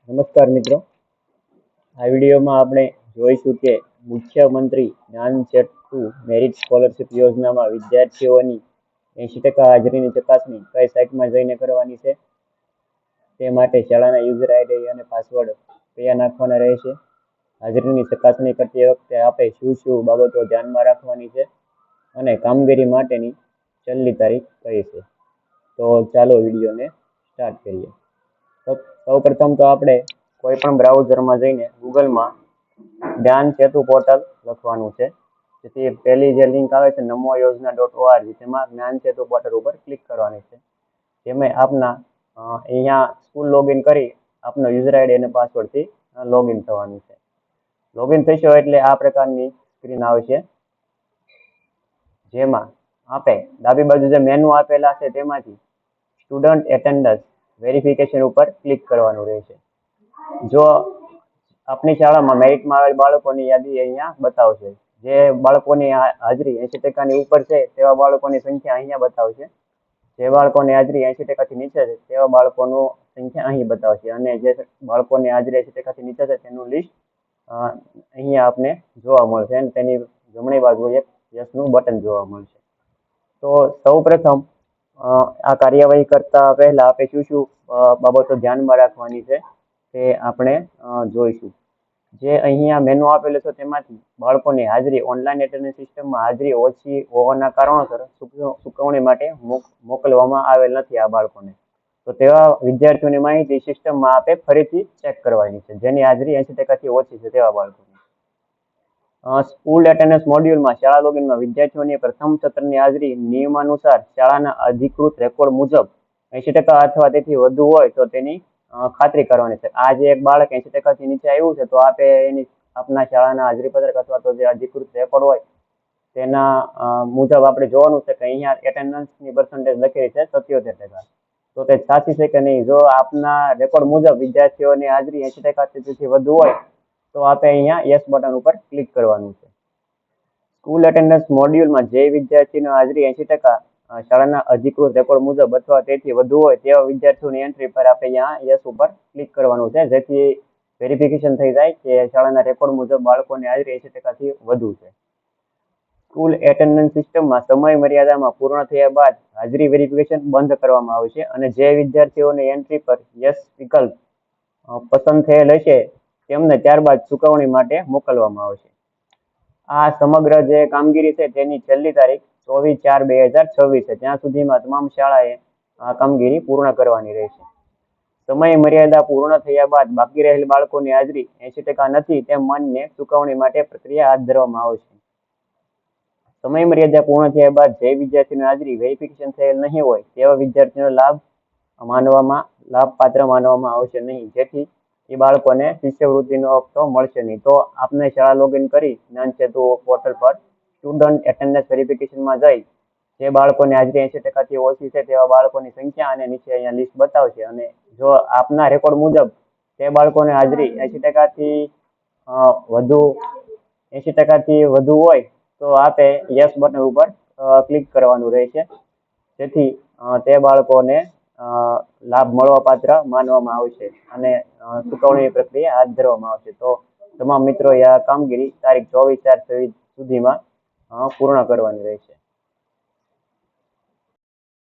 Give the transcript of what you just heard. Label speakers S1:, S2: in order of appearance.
S1: નમસ્કાર મિત્રો, આ વિડીયોમાં આપણે જોઈશું કે મુખ્યમંત્રી જ્ઞાનચક્ષુ મેરિટ સ્કોલરશિપ યોજનામાં વિદ્યાર્થીઓની 80% હાજરીની ચકાસણી કઈ સાઇટમાં જઈને કરવાની છે, તે માટે શાળાના યુઝર આઈડી અને પાસવર્ડ કયા નાખવાના રહેશે, હાજરીની ચકાસણી કરતી વખતે આપણે શું બાબતો ધ્યાનમાં રાખવાની છે અને કામગીરી માટેની છેલ્લી તારીખ કઈ છે. તો ચાલો વિડીયોને સ્ટાર્ટ કરીએ. સૌ પ્રથમ તો આપણે કોઈ પણ બ્રાઉઝરમાં જઈને ગૂગલમાં જ્ઞાનસેતુ પોર્ટલ લખવાનું છે. જેથી પહેલી જે લિંક આવે છે namoyojna.org, તેમાં જ્ઞાનસેતુ પોર્ટલ ઉપર ક્લિક કરવાની છે. તેમાં આપના અહીંયા સ્કૂલ લોગિન કરી આપનો યુઝર આઈડી અને પાસવર્ડથી લોગિન થવાનું છે. લોગિન થશો એટલે આ પ્રકારની સ્ક્રીન આવશે, જેમાં આપણે ડાબી બાજુ જે મેનુ આપેલા છે તેમાંથી સ્ટુડન્ટ એટેન્ડન્સ વેરિફિકેશન ઉપર ક્લિક કરવાનું રહેશે. જો આપની શાળામાં મેરિટમાં આવેલ બાળકોની યાદી અહીંયા બતાવશે. જે બાળકોની હાજરી 80%ની ઉપર છે તેવા બાળકોની સંખ્યા અહીંયા બતાવશે. જે બાળકોની હાજરી 80%થી નીચે છે તેવા બાળકોનું સંખ્યા અહીં બતાવશે, અને જે બાળકોની હાજરી 80%થી નીચે છે તેનું લિસ્ટ અહીંયા આપને જોવા મળશે અને તેની જમણી બાજુ એક યસનું બટન જોવા મળશે. તો સૌ પ્રથમ આ કાર્યવાહી કરતા પહેલા આપણે શું બાબતો ધ્યાનમાં રાખવાની છે તે આપણે જોઈશું. જે અહીંયા મેનુ આપેલું છે તેમાંથી બાળકોની હાજરી ઓનલાઈન એટેન્ડન્સ સિસ્ટમમાં હાજરી ઓછી હોવાના કારણોસર ચૂકવણી માટે મોકલવામાં આવેલ નથી આ બાળકોને. તો તેવા વિદ્યાર્થીઓની માહિતી સિસ્ટમમાં આપણે ફરીથી ચેક કરવાની છે, જેની હાજરી 80%થી ઓછી છે તેવા બાળકોની. સ્કૂલ એટેન્ડન્સ મોડ્યુલમાં શાળા લોગિનમાં વિદ્યાર્થીઓની પ્રથમ સત્રની હાજરી નિયમાનુસાર શાળાના અધિકૃત રેકોર્ડ મુજબ 80% અથવા તેથી વધુ હોય તો તેની ખાતરી કરવાની છે. આ જે એક બાળક 80%થી નીચે આવ્યું છે તો આપણે એની આપના શાળાના હાજરી પત્રક અથવા તો જે અધિકૃત રેકોર્ડ હોય તેના મુજબ આપણે જોવાનું છે કે અહીંયા એટેન્ડન્સની પર્સન્ટેજ લખેલી છે 77%. તો તે સાચી છે કે નહીં. જો આપના રેકોર્ડ મુજબ વિદ્યાર્થીઓની હાજરી 80%થી વધુ હોય તો આપણે અહીંયા યસ બટન ઉપર ક્લિક કરવાનું છે. સ્કૂલ એટેન્ડન્સ મોડ્યુલમાં જે વિદ્યાર્થીની હાજરી 80% શાળાના અધિકૃત રેકોર્ડ મુજબ અથવા તેથી વધુ હોય તેવા વિદ્યાર્થીઓની એન્ટ્રી પર આપણે અહીંયા યસ ઉપર ક્લિક કરવાનું છે, જેથી વેરિફિકેશન થઈ જાય કે શાળાના રેકોર્ડ મુજબ બાળકોની હાજરી 80%થી વધુ છે. સ્કૂલ એટેન્ડન્સ સિસ્ટમમાં સમય મર્યાદામાં પૂર્ણ થયા બાદ હાજરી વેરિફિકેશન બંધ કરવામાં આવશે અને જે વિદ્યાર્થીઓની એન્ટ્રી પર યસ વિકલ્પ પસંદ થયેલ હશે તેમને ત્યારબાદ ચૂકવણી માટે મોકલવામાં આવશે. આ સમગ્ર જે કામગીરી છે તેની છેલ્લી તારીખ 24/4/2026 છે. ત્યાં સુધીમાં તમામ શાળાએ આ કામગીરી પૂર્ણ કરવાની રહેશે. સમય મર્યાદા પૂર્ણ થયા બાદ બાકી રહેલ બાળકોની હાજરી 80% નથી તેમ માનીને ચૂકવણી માટે પ્રક્રિયા હાથ ધરવામાં આવશે. સમય મર્યાદા પૂર્ણ થયા બાદ જે વિદ્યાર્થીની હાજરી વેરિફિકેશન થયેલ નહીં હોય તેવા વિદ્યાર્થીનો લાભપાત્ર માનવામાં આવશે નહીં, જેથી એ બાળકોને શિષ્યવૃત્તિનો હપ્તો મળશે નહીં. તો આપને શાળા લોગિન કરી જ્ઞાનસેતુ પોર્ટલ પર સ્ટુડન્ટ એટેન્ડન્સ વેરિફિકેશનમાં જઈ જે બાળકોની હાજરી 80%થી ઓછી છે તેવા બાળકોની સંખ્યા અને નીચે અહીંયા લિસ્ટ બતાવશે, અને જો આપના રેકોર્ડ મુજબ તે બાળકોની હાજરી 80%થી વધુ હોય તો આપે યસ બટન ઉપર ક્લિક કરવાનું રહેશે, જેથી તે બાળકોને લાભ મળવાપાત્ર માનવામાં આવશે અને ચૂકવણી પ્રક્રિયા હાથ ધરવામાં આવશે. તો તમામ મિત્રોએ આ કામગીરી તારીખ 24/4/2026 સુધીમાં પૂર્ણ કરવાની રહેશે.